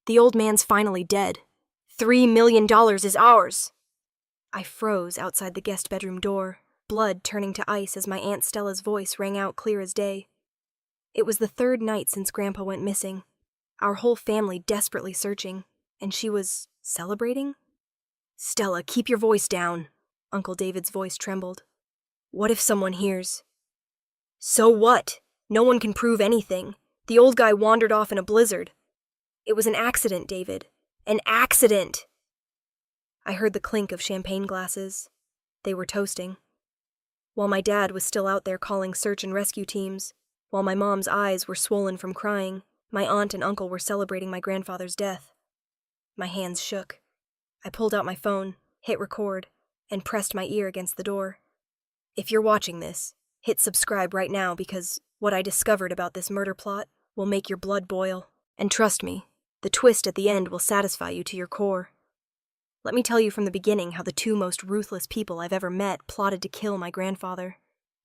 The old man's finally dead. $3 million is ours. I froze outside the guest bedroom door, blood turning to ice as my Aunt Stella's voice rang out clear as day. It was the third night since Grandpa went missing, our whole family desperately searching, and she was celebrating? "Stella, keep your voice down." Uncle David's voice trembled. "What if someone hears?" "So what? No one can prove anything. The old guy wandered off in a blizzard. It was an accident, David. An accident!" I heard the clink of champagne glasses. They were toasting. While my dad was still out there calling search and rescue teams, while my mom's eyes were swollen from crying, my aunt and uncle were celebrating my grandfather's death. My hands shook. I pulled out my phone, hit record, and pressed my ear against the door. If you're watching this, hit subscribe right now because what I discovered about this murder plot will make your blood boil. And trust me, the twist at the end will satisfy you to your core. Let me tell you from the beginning how the two most ruthless people I've ever met plotted to kill my grandfather,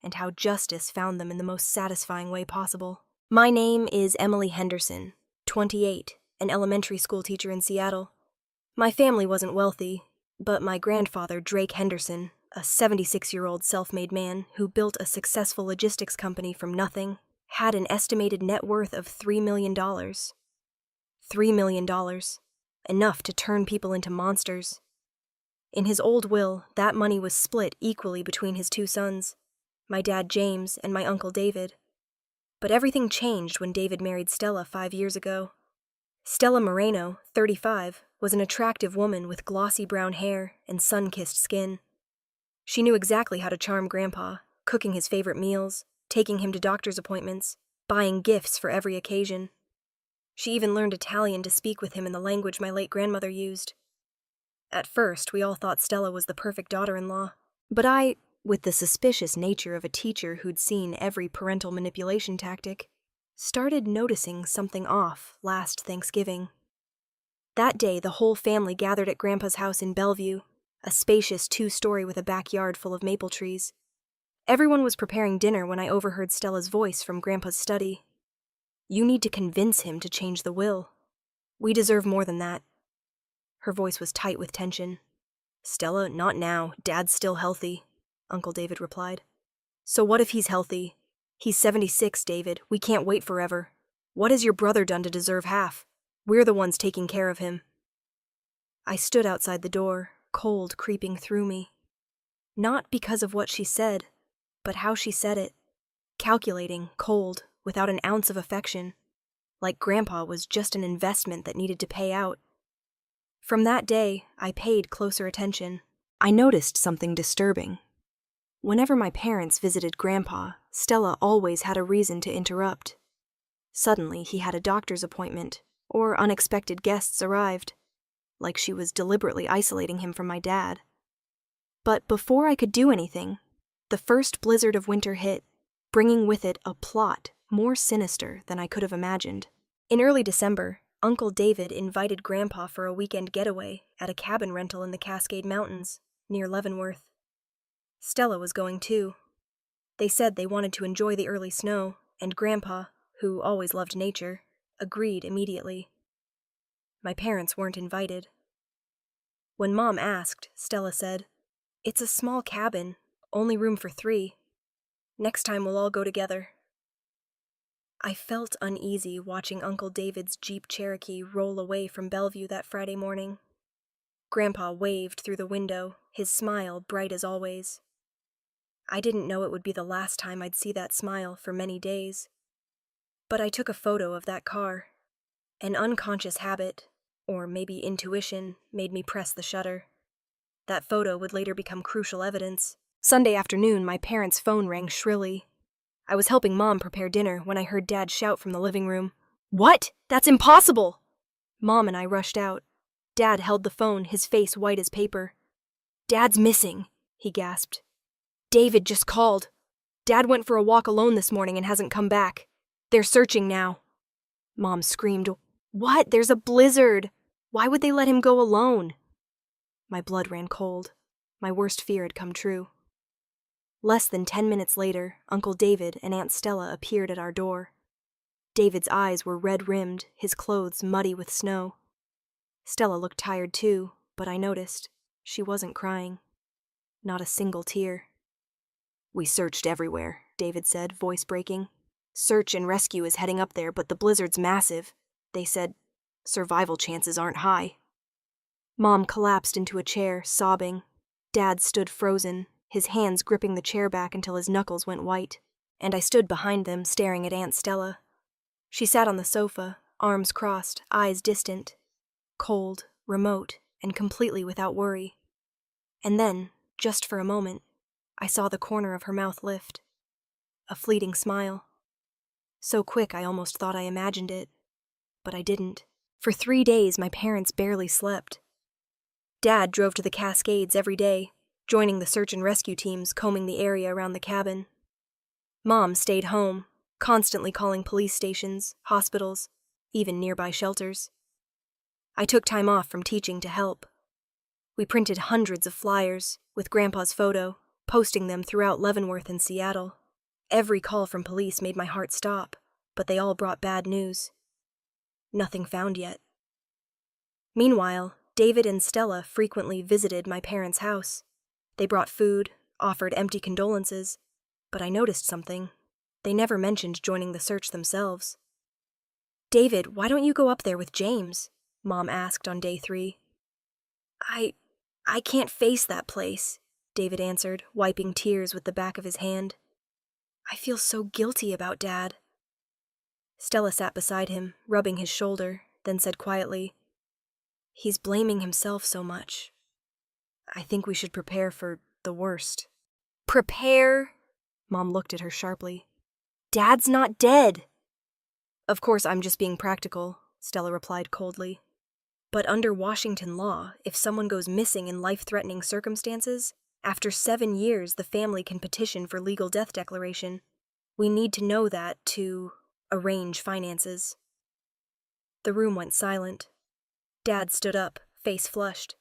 and how justice found them in the most satisfying way possible. My name is Emily Henderson, 28, an elementary school teacher in Seattle. My family wasn't wealthy, but my grandfather, Drake Henderson, a 76-year-old self-made man who built a successful logistics company from nothing, had an estimated net worth of $3 million. $3 million. Enough to turn people into monsters. In his old will, that money was split equally between his two sons, my dad James and my uncle David. But everything changed when David married Stella 5 years ago. Stella Moreno, 35, was an attractive woman with glossy brown hair and sun-kissed skin. She knew exactly how to charm Grandpa, cooking his favorite meals, taking him to doctor's appointments, buying gifts for every occasion. She even learned Italian to speak with him in the language my late grandmother used. At first, we all thought Stella was the perfect daughter-in-law, but I, with the suspicious nature of a teacher who'd seen every parental manipulation tactic, started noticing something off last Thanksgiving. That day, the whole family gathered at Grandpa's house in Bellevue, a spacious 2-story with a backyard full of maple trees. Everyone was preparing dinner when I overheard Stella's voice from Grandpa's study. "You need to convince him to change the will. We deserve more than that." Her voice was tight with tension. "Stella, not now. Dad's still healthy," Uncle David replied. "So what if he's healthy? He's 76, David. We can't wait forever. What has your brother done to deserve half? We're the ones taking care of him." I stood outside the door, cold creeping through me. Not because of what she said, but how she said it. Calculating, cold, without an ounce of affection. Like Grandpa was just an investment that needed to pay out. From that day, I paid closer attention. I noticed something disturbing. Whenever my parents visited Grandpa, Stella always had a reason to interrupt. Suddenly, he had a doctor's appointment, or unexpected guests arrived, like she was deliberately isolating him from my dad. But before I could do anything, the first blizzard of winter hit, bringing with it a plot more sinister than I could have imagined. In early December, Uncle David invited Grandpa for a weekend getaway at a cabin rental in the Cascade Mountains, near Leavenworth. Stella was going too. They said they wanted to enjoy the early snow, and Grandpa, who always loved nature, agreed immediately. My parents weren't invited. When Mom asked, Stella said, "It's a small cabin, only room for 3. Next time we'll all go together." I felt uneasy watching Uncle David's Jeep Cherokee roll away from Bellevue that Friday morning. Grandpa waved through the window, his smile bright as always. I didn't know it would be the last time I'd see that smile for many days. But I took a photo of that car. An unconscious habit, or maybe intuition, made me press the shutter. That photo would later become crucial evidence. Sunday afternoon, my parents' phone rang shrilly. I was helping Mom prepare dinner when I heard Dad shout from the living room, "What? That's impossible!" Mom and I rushed out. Dad held the phone, his face white as paper. "Dad's missing," he gasped. "David just called. Dad went for a walk alone this morning and hasn't come back. They're searching now." Mom screamed, "What? There's a blizzard. Why would they let him go alone?" My blood ran cold. My worst fear had come true. Less than 10 minutes later, Uncle David and Aunt Stella appeared at our door. David's eyes were red-rimmed, his clothes muddy with snow. Stella looked tired too, but I noticed she wasn't crying. Not a single tear. "We searched everywhere," David said, voice breaking. "Search and rescue is heading up there, but the blizzard's massive. They said survival chances aren't high." Mom collapsed into a chair, sobbing. Dad stood frozen, his hands gripping the chair back until his knuckles went white, and I stood behind them, staring at Aunt Stella. She sat on the sofa, arms crossed, eyes distant, cold, remote, and completely without worry. And then, just for a moment, I saw the corner of her mouth lift. A fleeting smile. So quick I almost thought I imagined it. But I didn't. For 3 days, my parents barely slept. Dad drove to the Cascades every day, joining the search and rescue teams combing the area around the cabin. Mom stayed home, constantly calling police stations, hospitals, even nearby shelters. I took time off from teaching to help. We printed hundreds of flyers, with Grandpa's photo, posting them throughout Leavenworth and Seattle. Every call from police made my heart stop, but they all brought bad news. Nothing found yet. Meanwhile, David and Stella frequently visited my parents' house. They brought food, offered empty condolences, but I noticed something. They never mentioned joining the search themselves. "David, why don't you go up there with James?" Mom asked on day 3. I can't face that place," David answered, wiping tears with the back of his hand. "I feel so guilty about Dad." Stella sat beside him, rubbing his shoulder, then said quietly, "He's blaming himself so much. I think we should prepare for the worst." "Prepare?" Mom looked at her sharply. "Dad's not dead." "Of course I'm just being practical," Stella replied coldly. "But under Washington law, if someone goes missing in life-threatening circumstances, after 7 years the family can petition for legal death declaration. We need to know that to arrange finances." The room went silent. Dad stood up, face flushed.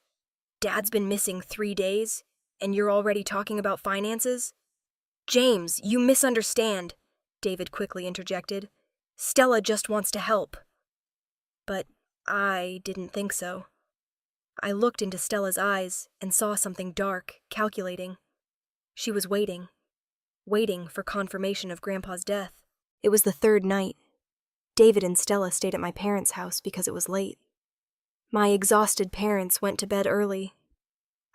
"Dad's been missing 3 days, and you're already talking about finances?" "James, you misunderstand," David quickly interjected. "Stella just wants to help." But I didn't think so. I looked into Stella's eyes and saw something dark, calculating. She was waiting for confirmation of Grandpa's death. It was the 3rd night. David and Stella stayed at my parents' house because it was late. My exhausted parents went to bed early.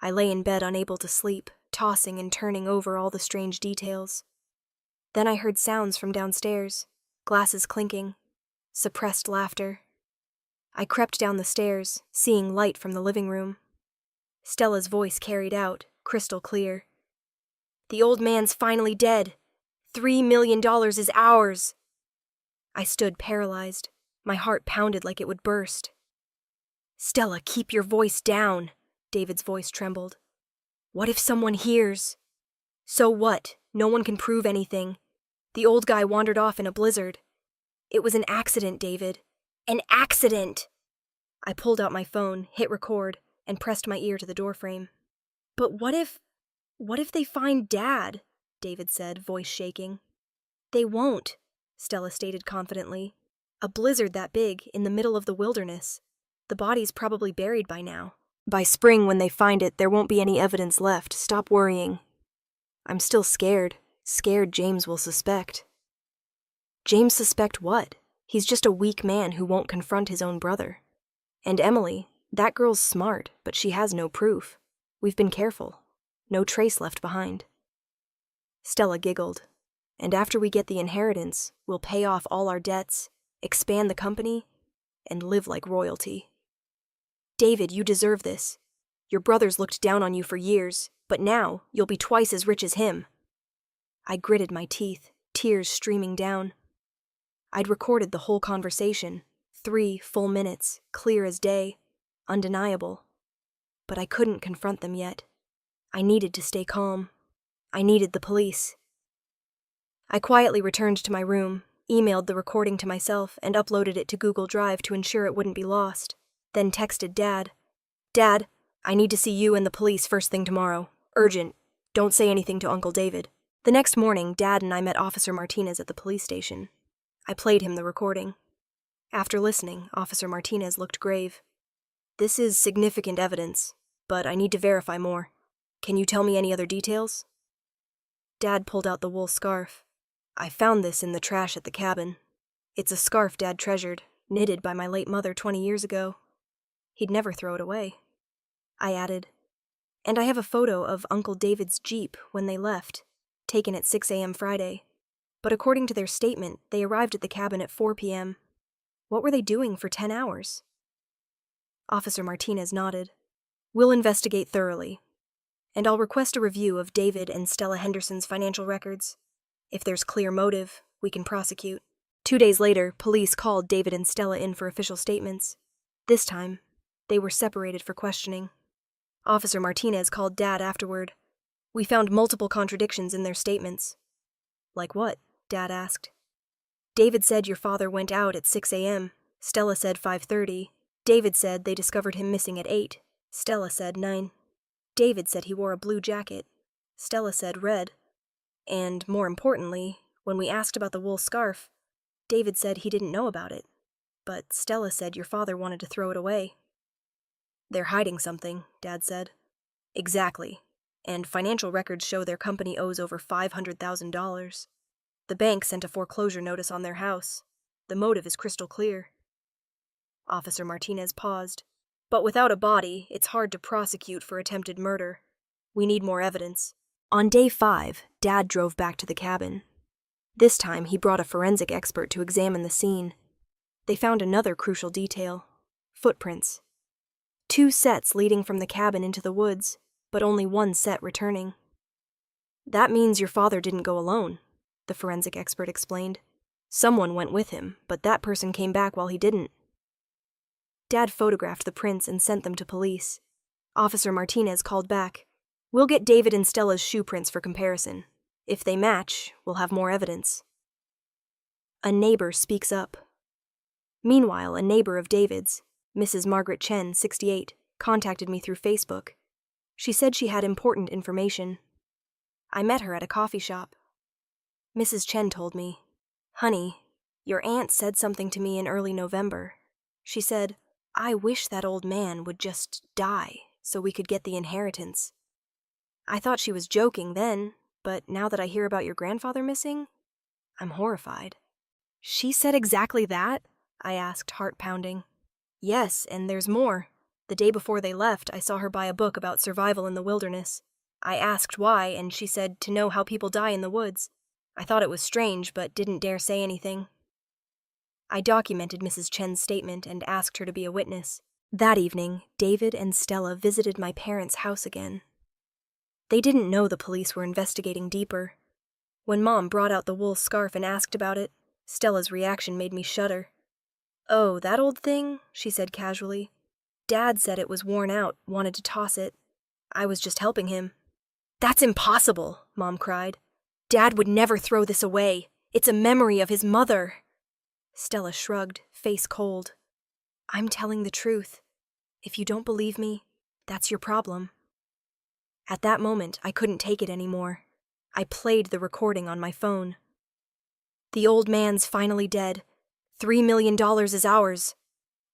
I lay in bed unable to sleep, tossing and turning over all the strange details. Then I heard sounds from downstairs, glasses clinking, suppressed laughter. I crept down the stairs, seeing light from the living room. Stella's voice carried out, crystal clear. "The old man's finally dead. $3 million is ours." I stood paralyzed. My heart pounded like it would burst. "Stella, keep your voice down," David's voice trembled. "What if someone hears?" "So what? No one can prove anything. The old guy wandered off in a blizzard. It was an accident, David. An accident!" I pulled out my phone, hit record, and pressed my ear to the doorframe. "But what if they find Dad?" David said, voice shaking. "They won't," Stella stated confidently. "A blizzard that big, in the middle of the wilderness. The body's probably buried by now. By spring, when they find it, there won't be any evidence left. Stop worrying." "I'm still scared. Scared James will suspect." "James suspect what? He's just a weak man who won't confront his own brother. And Emily, that girl's smart, but she has no proof. We've been careful. No trace left behind." Stella giggled. "And after we get the inheritance, we'll pay off all our debts, expand the company, and live like royalty." "David, you deserve this. Your brother's looked down on you for years, but now you'll be twice as rich as him." I gritted my teeth, tears streaming down. I'd recorded the whole conversation, 3 full minutes, clear as day, undeniable. But I couldn't confront them yet. I needed to stay calm. I needed the police. I quietly returned to my room, emailed the recording to myself, and uploaded it to Google Drive to ensure it wouldn't be lost. Then texted Dad. "Dad, I need to see you and the police first thing tomorrow. Urgent. Don't say anything to Uncle David." The next morning, Dad and I met Officer Martinez at the police station. I played him the recording. After listening, Officer Martinez looked grave. This is significant evidence, but I need to verify more. Can you tell me any other details? Dad pulled out the wool scarf. I found this in the trash at the cabin. It's a scarf Dad treasured, knitted by my late mother 20 years ago. He'd never throw it away. I added, and I have a photo of Uncle David's Jeep when they left, taken at 6 a.m. Friday. But according to their statement, they arrived at the cabin at 4 p.m. What were they doing for 10 hours? Officer Martinez nodded. We'll investigate thoroughly, and I'll request a review of David and Stella Henderson's financial records. If there's clear motive, we can prosecute. 2 days later, police called David and Stella in for official statements. This time, they were separated for questioning. Officer Martinez called Dad afterward. We found multiple contradictions in their statements. Like what? Dad asked. David said your father went out at 6 a.m. Stella said 5:30. David said they discovered him missing at 8. Stella said 9. David said he wore a blue jacket. Stella said red. And, more importantly, when we asked about the wool scarf, David said he didn't know about it. But Stella said your father wanted to throw it away. They're hiding something, Dad said. Exactly. And financial records show their company owes over $500,000. The bank sent a foreclosure notice on their house. The motive is crystal clear. Officer Martinez paused. But without a body, it's hard to prosecute for attempted murder. We need more evidence. On day 5, Dad drove back to the cabin. This time, he brought a forensic expert to examine the scene. They found another crucial detail: footprints. 2 sets leading from the cabin into the woods, but only 1 set returning. That means your father didn't go alone, the forensic expert explained. Someone went with him, but that person came back while he didn't. Dad photographed the prints and sent them to police. Officer Martinez called back. We'll get David and Stella's shoe prints for comparison. If they match, we'll have more evidence. A neighbor speaks up. Meanwhile, a neighbor of David's, Mrs. Margaret Chen, 68, contacted me through Facebook. She said she had important information. I met her at a coffee shop. Mrs. Chen told me, Honey, your aunt said something to me in early November. She said, I wish that old man would just die so we could get the inheritance. I thought she was joking then, but now that I hear about your grandfather missing, I'm horrified. She said exactly that? I asked, heart pounding. Yes, and there's more. The day before they left, I saw her buy a book about survival in the wilderness. I asked why, and she said to know how people die in the woods. I thought it was strange, but didn't dare say anything. I documented Mrs. Chen's statement and asked her to be a witness. That evening, David and Stella visited my parents' house again. They didn't know the police were investigating deeper. When Mom brought out the wool scarf and asked about it, Stella's reaction made me shudder. Oh, that old thing? She said casually. Dad said it was worn out, wanted to toss it. I was just helping him. That's impossible, Mom cried. Dad would never throw this away. It's a memory of his mother. Stella shrugged, face cold. I'm telling the truth. If you don't believe me, that's your problem. At that moment, I couldn't take it anymore. I played the recording on my phone. The old man's finally dead. $3 million is ours.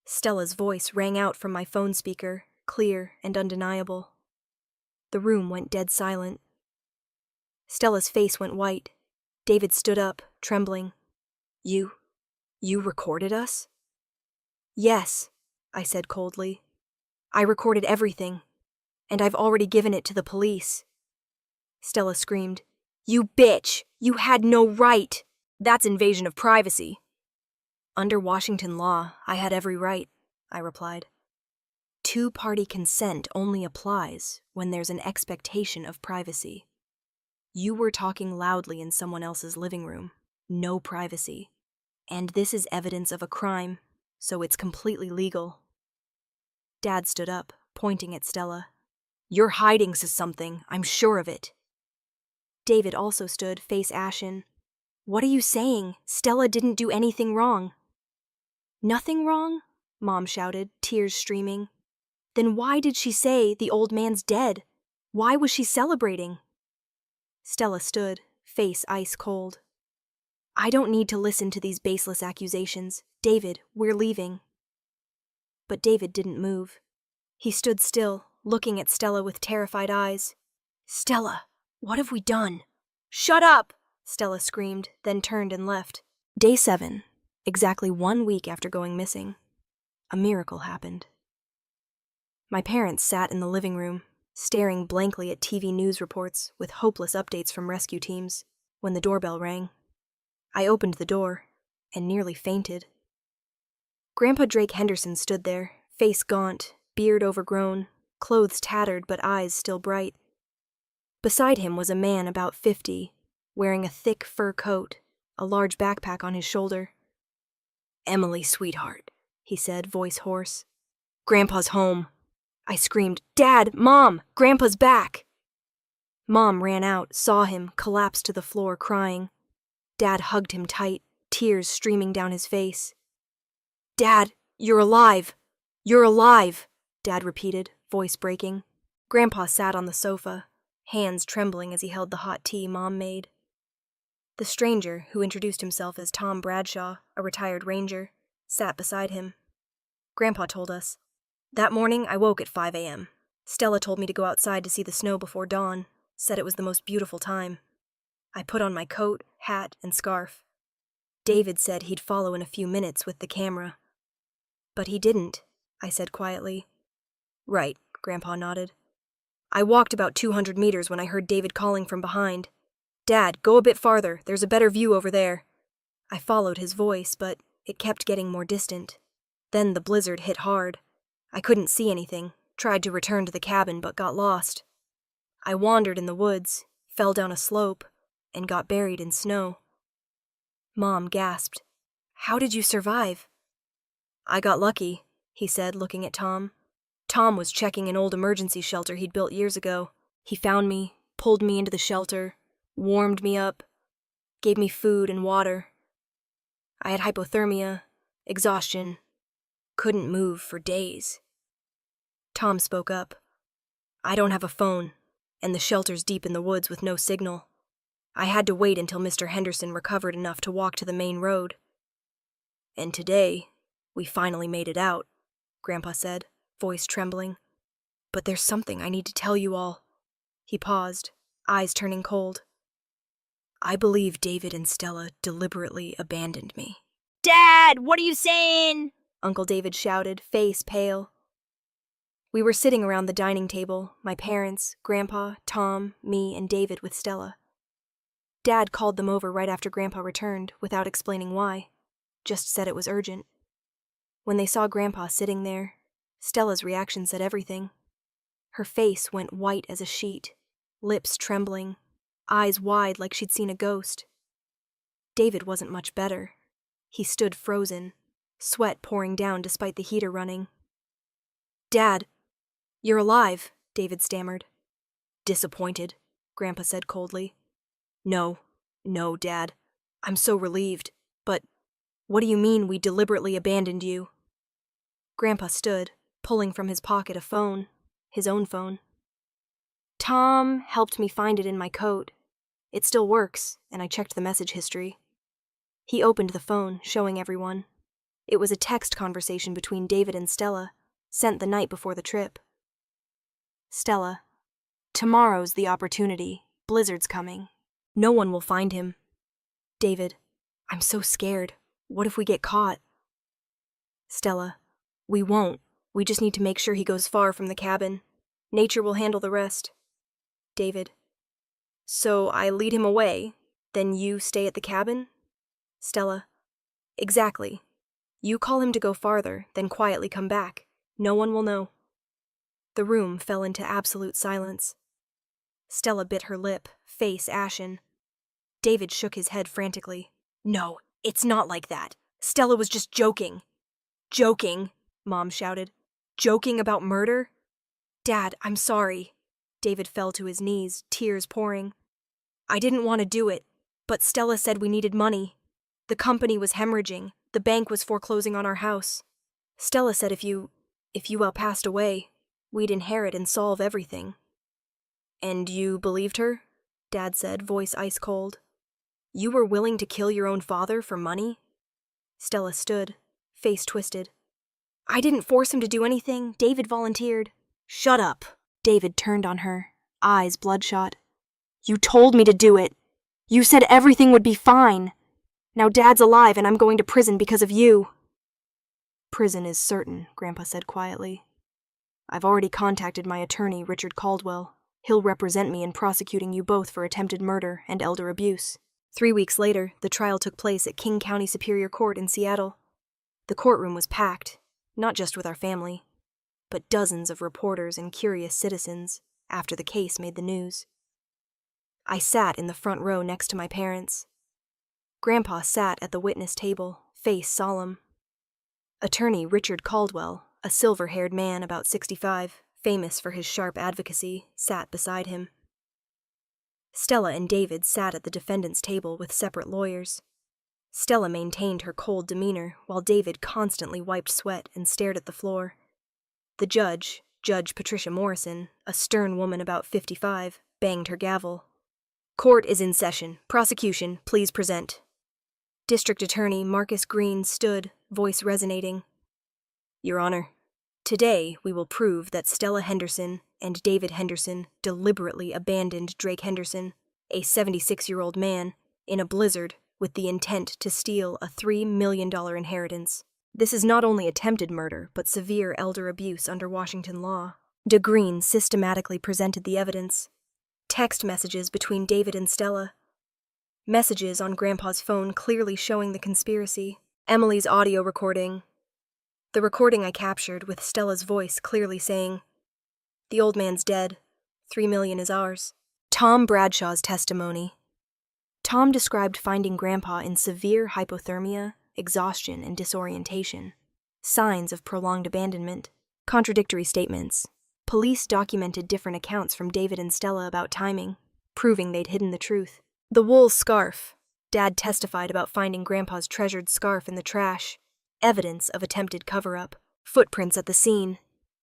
Stella's voice rang out from my phone speaker, clear and undeniable. The room went dead silent. Stella's face went white. David stood up, trembling. You recorded us? Yes, I said coldly. I recorded everything, and I've already given it to the police. Stella screamed, You bitch! You had no right! That's invasion of privacy. Under Washington law, I had every right, I replied. Two-party consent only applies when there's an expectation of privacy. You were talking loudly in someone else's living room. No privacy. And this is evidence of a crime, so it's completely legal. Dad stood up, pointing at Stella. You're hiding something, I'm sure of it. David also stood, face ashen. What are you saying? Stella didn't do anything wrong. Nothing wrong? Mom shouted, tears streaming. Then why did she say the old man's dead? Why was she celebrating? Stella stood, face ice cold. I don't need to listen to these baseless accusations. David, we're leaving. But David didn't move. He stood still, looking at Stella with terrified eyes. "Stella, what have we done?" "Shut up!" Stella screamed, then turned and left. Day 7, exactly 1 week after going missing. A miracle happened. My parents sat in the living room, staring blankly at TV news reports with hopeless updates from rescue teams, when the doorbell rang. I opened the door and nearly fainted. Grandpa Drake Henderson stood there, face gaunt, beard overgrown, clothes tattered but eyes still bright. Beside him was a man about 50, wearing a thick fur coat, a large backpack on his shoulder. "Emily, sweetheart," he said, voice hoarse. "Grandpa's home." I screamed, "Dad! Mom! Grandpa's back!" Mom ran out, saw him, collapsed to the floor, crying. Dad hugged him tight, tears streaming down his face. "Dad, you're alive! You're alive!" Dad repeated, voice breaking. Grandpa sat on the sofa, hands trembling as he held the hot tea Mom made. The stranger, who introduced himself as Tom Bradshaw, a retired ranger, sat beside him. Grandpa told us, "That morning I woke at 5 a.m. Stella told me to go outside to see the snow before dawn, said it was the most beautiful time. I put on my coat, hat, and scarf. David said he'd follow in a few minutes with the camera." "But he didn't," I said quietly. "Right," Grandpa nodded. "I walked about 200 meters when I heard David calling from behind. 'Dad, go a bit farther, there's a better view over there.' I followed his voice, but it kept getting more distant. Then the blizzard hit hard. I couldn't see anything, tried to return to the cabin but got lost. I wandered in the woods, fell down a slope, and got buried in snow." Mom gasped. "How did you survive?" "I got lucky," he said, looking at Tom. "Tom was checking an old emergency shelter he'd built years ago. He found me, pulled me into the shelter, warmed me up, gave me food and water. I had hypothermia, exhaustion, couldn't move for days." Tom spoke up. "I don't have a phone, and the shelter's deep in the woods with no signal. I had to wait until Mr. Henderson recovered enough to walk to the main road. And today, we finally made it out," Grandpa said, voice trembling. "But there's something I need to tell you all." He paused, eyes turning cold. "I believe David and Stella deliberately abandoned me." "Dad, what are you saying?" Uncle David shouted, face pale. We were sitting around the dining table, my parents, Grandpa, Tom, me, and David with Stella. Dad called them over right after Grandpa returned, without explaining why. Just said it was urgent. When they saw Grandpa sitting there, Stella's reaction said everything. Her face went white as a sheet, lips trembling, eyes wide like she'd seen a ghost. David wasn't much better. He stood frozen, sweat pouring down despite the heater running. "Dad, you're alive," David stammered. "Disappointed," Grandpa said coldly. No, Dad. I'm so relieved. But what do you mean we deliberately abandoned you?" Grandpa stood, pulling from his pocket a phone, his own phone. "Tom helped me find it in my coat. It still works, and I checked the message history." He opened the phone, showing everyone. It was a text conversation between David and Stella, sent the night before the trip. "Stella, tomorrow's the opportunity. Blizzard's coming. No one will find him." David, "I'm so scared. What if we get caught?" Stella, "We won't. We just need to make sure he goes far from the cabin. Nature will handle the rest." David, "So I lead him away, then you stay at the cabin?" Stella, "Exactly. You call him to go farther, then quietly come back. No one will know." The room fell into absolute silence. Stella bit her lip, face ashen. David shook his head frantically. "No, it's not like that. Stella was just joking." "Joking?" Mom shouted. "Joking about murder?" "Dad, I'm sorry." David fell to his knees, tears pouring. "I didn't want to do it, but Stella said we needed money. The company was hemorrhaging. The bank was foreclosing on our house. Stella said if you all passed away, we'd inherit and solve everything." "And you believed her?" Dad said, voice ice cold. "You were willing to kill your own father for money?" Stella stood, face twisted. I didn't force him to do anything. David volunteered. Shut up. David turned on her, eyes bloodshot. You told me to do it. You said everything would be fine. Now Dad's alive and I'm going to prison because of you. Prison is certain, Grandpa said quietly. I've already contacted my attorney, Richard Caldwell. He'll represent me in prosecuting you both for attempted murder and elder abuse. 3 weeks later, the trial took place at King County Superior Court in Seattle. The courtroom was packed, not just with our family, but dozens of reporters and curious citizens after the case made the news. I sat in the front row next to my parents. Grandpa sat at the witness table, face solemn. Attorney Richard Caldwell, a silver-haired man about 65, famous for his sharp advocacy, sat beside him. Stella and David sat at the defendant's table with separate lawyers. Stella maintained her cold demeanor while David constantly wiped sweat and stared at the floor. The judge, Judge Patricia Morrison, a stern woman about 55, banged her gavel. Court is in session. Prosecution, please present. District Attorney Marcus Green stood, voice resonating. Your Honor, today we will prove that Stella Henderson and David Henderson deliberately abandoned Drake Henderson, a 76-year-old man, in a blizzard with the intent to steal a $3 million inheritance. This is not only attempted murder, but severe elder abuse under Washington law. DeGreen systematically presented the evidence. Text messages between David and Stella. Messages on Grandpa's phone clearly showing the conspiracy. Emily's audio recording. The recording I captured with Stella's voice clearly saying, "The old man's dead. $3 million is ours." Tom Bradshaw's testimony. Tom described finding Grandpa in severe hypothermia, exhaustion, and disorientation. Signs of prolonged abandonment. Contradictory statements. Police documented different accounts from David and Stella about timing, proving they'd hidden the truth. The wool scarf. Dad testified about finding Grandpa's treasured scarf in the trash. Evidence of attempted cover-up. Footprints at the scene.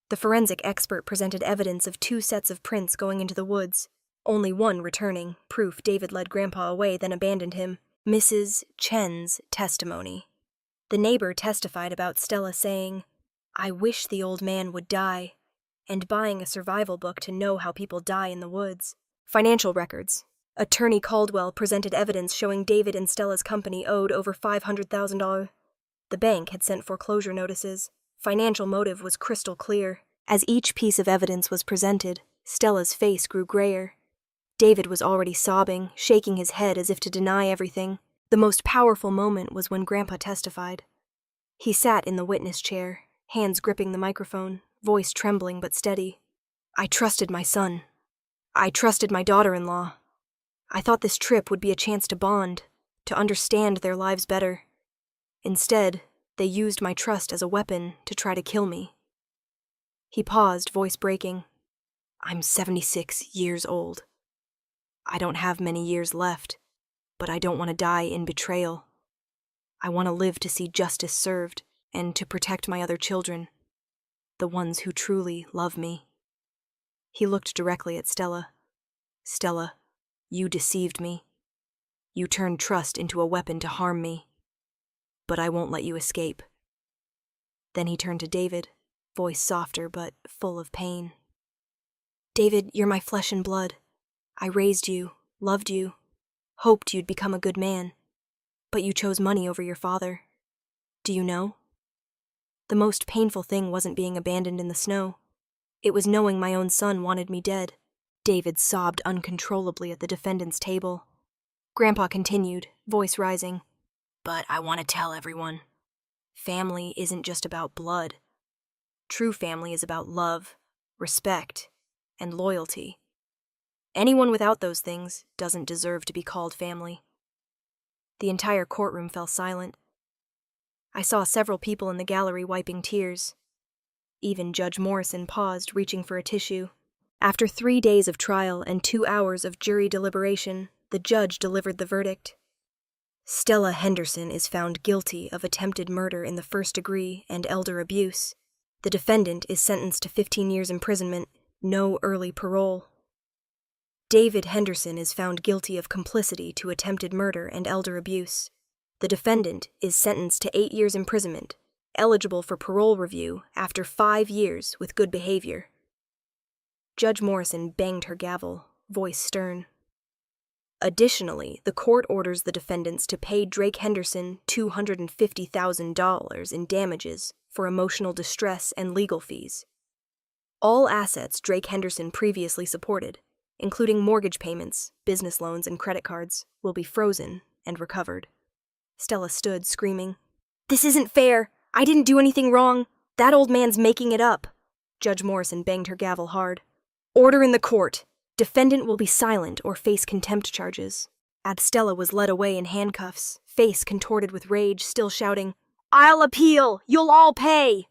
The forensic expert presented evidence of 2 sets of prints going into the woods, only one returning, proof David led Grandpa away then abandoned him. Mrs. Chen's testimony. The neighbor testified about Stella saying, "I wish the old man would die," and buying a survival book to know how people die in the woods. Financial records. Attorney Caldwell presented evidence showing David and Stella's company owed over $500,000. The bank had sent foreclosure notices. Financial motive was crystal clear. As each piece of evidence was presented, Stella's face grew grayer. David was already sobbing, shaking his head as if to deny everything. The most powerful moment was when Grandpa testified. He sat in the witness chair, hands gripping the microphone, voice trembling but steady. "I trusted my son. I trusted my daughter-in-law. I thought this trip would be a chance to bond, to understand their lives better. Instead, they used my trust as a weapon to try to kill me." He paused, voice breaking. "I'm 76 years old. I don't have many years left, but I don't want to die in betrayal. I want to live to see justice served and to protect my other children, the ones who truly love me." He looked directly at Stella. "Stella, you deceived me. You turned trust into a weapon to harm me. But I won't let you escape." Then he turned to David, voice softer but full of pain. "David, you're my flesh and blood. I raised you, loved you, hoped you'd become a good man. But you chose money over your father. Do you know? The most painful thing wasn't being abandoned in the snow. It was knowing my own son wanted me dead." David sobbed uncontrollably at the defendant's table. Grandpa continued, voice rising. "But I want to tell everyone. Family isn't just about blood. True family is about love, respect, and loyalty. Anyone without those things doesn't deserve to be called family." The entire courtroom fell silent. I saw several people in the gallery wiping tears. Even Judge Morrison paused, reaching for a tissue. After 3 days of trial and 2 hours of jury deliberation, the judge delivered the verdict. Stella Henderson is found guilty of attempted murder in the first degree and elder abuse. The defendant is sentenced to 15 years imprisonment, no early parole. David Henderson is found guilty of complicity to attempted murder and elder abuse. The defendant is sentenced to 8 years imprisonment, eligible for parole review after 5 years with good behavior. Judge Morrison banged her gavel, voice stern. Additionally, the court orders the defendants to pay Drake Henderson $250,000 in damages for emotional distress and legal fees. All assets Drake Henderson previously supported, including mortgage payments, business loans, and credit cards, will be frozen and recovered. Stella stood, screaming, "This isn't fair! I didn't do anything wrong! That old man's making it up!" Judge Morrison banged her gavel hard. "Order in the court! Defendant will be silent or face contempt charges." Stella was led away in handcuffs, face contorted with rage, still shouting, "I'll appeal! You'll all pay!"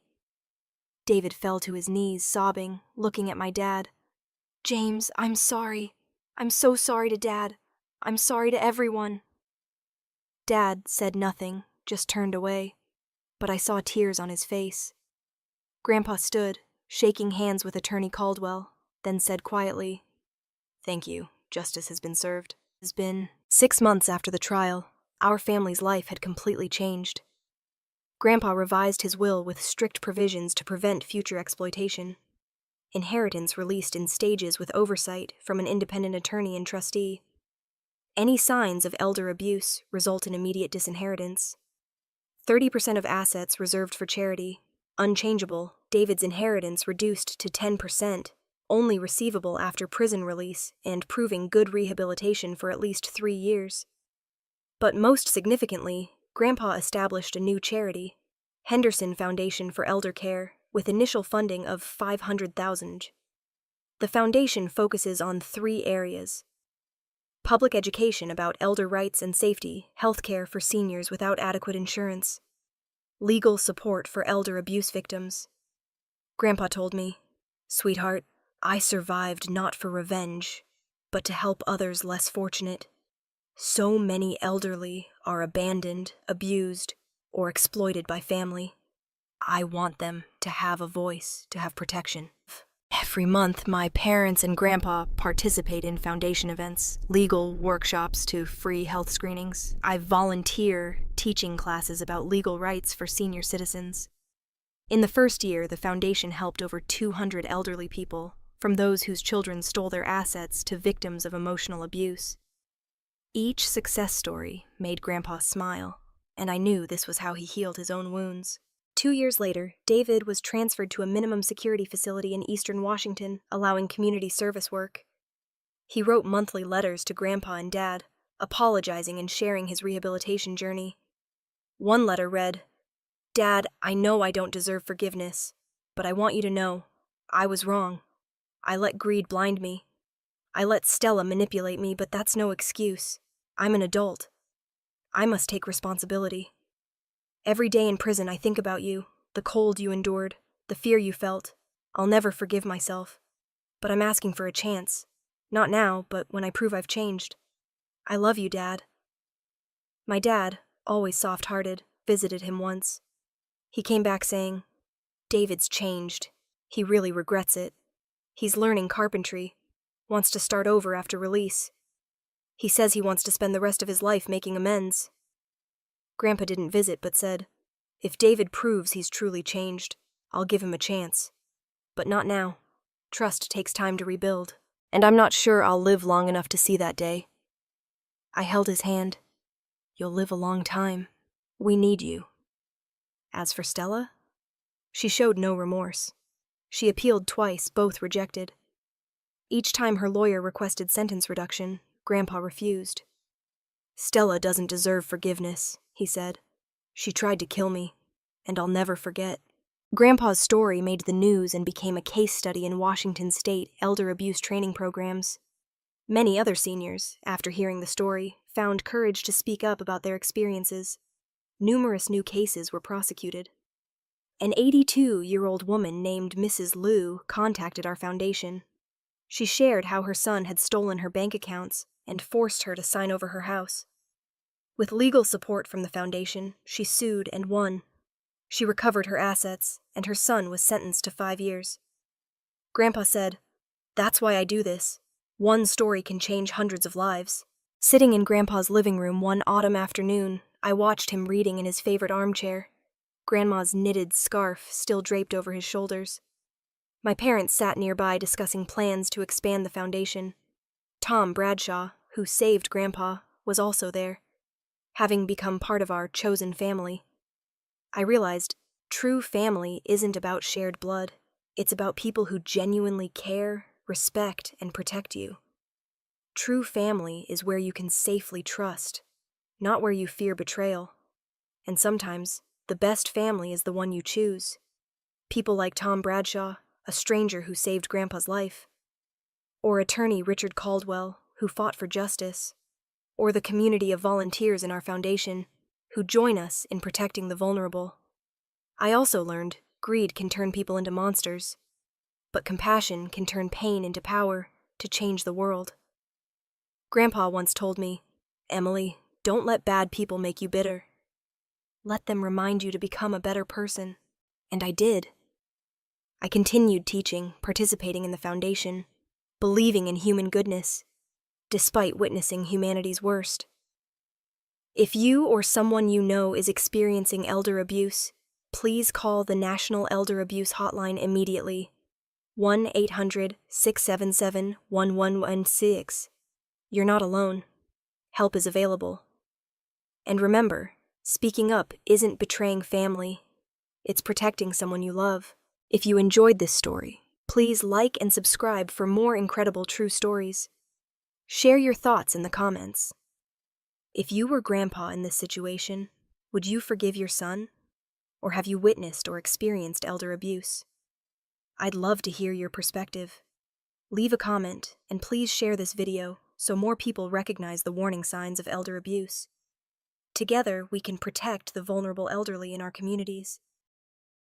David fell to his knees, sobbing, looking at my dad. "James, I'm sorry. I'm so sorry to Dad. I'm sorry to everyone." Dad said nothing, just turned away, but I saw tears on his face. Grandpa stood, shaking hands with Attorney Caldwell, then said quietly, "Thank you. Justice has been served." It has been 6 months after the trial. Our family's life had completely changed. Grandpa revised his will with strict provisions to prevent future exploitation. Inheritance released in stages with oversight from an independent attorney and trustee. Any signs of elder abuse result in immediate disinheritance. 30% of assets reserved for charity, unchangeable. David's inheritance reduced to 10%, only receivable after prison release and proving good rehabilitation for at least 3 years. But most significantly, Grandpa established a new charity, Henderson Foundation for Elder Care, with initial funding of $500,000. The foundation focuses on 3 areas: public education about elder rights and safety, healthcare for seniors without adequate insurance, legal support for elder abuse victims. Grandpa told me, "Sweetheart, I survived not for revenge, but to help others less fortunate. So many elderly are abandoned, abused, or exploited by family. I want them to have a voice, to have protection." Every month, my parents and Grandpa participate in foundation events, legal workshops to free health screenings. I volunteer teaching classes about legal rights for senior citizens. In the first year, the foundation helped over 200 elderly people, from those whose children stole their assets to victims of emotional abuse. Each success story made Grandpa smile, and I knew this was how he healed his own wounds. 2 years later, David was transferred to a minimum security facility in eastern Washington, allowing community service work. He wrote monthly letters to Grandpa and Dad, apologizing and sharing his rehabilitation journey. One letter read, "Dad, I know I don't deserve forgiveness, but I want you to know, I was wrong. I let greed blind me. I let Stella manipulate me, but that's no excuse. I'm an adult. I must take responsibility. Every day in prison I think about you, the cold you endured, the fear you felt. I'll never forgive myself. But I'm asking for a chance. Not now, but when I prove I've changed. I love you, Dad." My dad, always soft-hearted, visited him once. He came back saying, "David's changed. He really regrets it. He's learning carpentry, wants to start over after release. He says he wants to spend the rest of his life making amends." Grandpa didn't visit but said, "If David proves he's truly changed, I'll give him a chance. But not now. Trust takes time to rebuild, and I'm not sure I'll live long enough to see that day." I held his hand. "You'll live a long time. We need you." As for Stella, she showed no remorse. She appealed twice, both rejected. Each time her lawyer requested sentence reduction, Grandpa refused. "Stella doesn't deserve forgiveness," he said. "She tried to kill me, and I'll never forget." Grandpa's story made the news and became a case study in Washington state elder abuse training programs. Many other seniors, after hearing the story, found courage to speak up about their experiences. Numerous new cases were prosecuted. An 82-year-old woman named Mrs. Liu contacted our foundation. She shared how her son had stolen her bank accounts and forced her to sign over her house. With legal support from the foundation, she sued and won. She recovered her assets, and her son was sentenced to 5 years. Grandpa said, "That's why I do this. One story can change hundreds of lives." Sitting in Grandpa's living room one autumn afternoon, I watched him reading in his favorite armchair. Grandma's knitted scarf still draped over his shoulders. My parents sat nearby discussing plans to expand the foundation. Tom Bradshaw, who saved Grandpa, was also there, having become part of our chosen family. I realized true family isn't about shared blood. It's about people who genuinely care, respect, and protect you. True family is where you can safely trust, not where you fear betrayal. And sometimes, the best family is the one you choose. People like Tom Bradshaw, a stranger who saved Grandpa's life. Or attorney Richard Caldwell, who fought for justice. Or the community of volunteers in our foundation, who join us in protecting the vulnerable. I also learned greed can turn people into monsters, but compassion can turn pain into power to change the world. Grandpa once told me, "Emily, don't let bad people make you bitter. Let them remind you to become a better person." And I did. I continued teaching, participating in the foundation, believing in human goodness, despite witnessing humanity's worst. If you or someone you know is experiencing elder abuse, please call the National Elder Abuse Hotline immediately. 1-800-677-1116. You're not alone. Help is available. And remember, speaking up isn't betraying family. It's protecting someone you love. If you enjoyed this story, please like and subscribe for more incredible true stories. Share your thoughts in the comments. If you were Grandpa in this situation, would you forgive your son? Or have you witnessed or experienced elder abuse? I'd love to hear your perspective. Leave a comment and please share this video so more people recognize the warning signs of elder abuse. Together, we can protect the vulnerable elderly in our communities.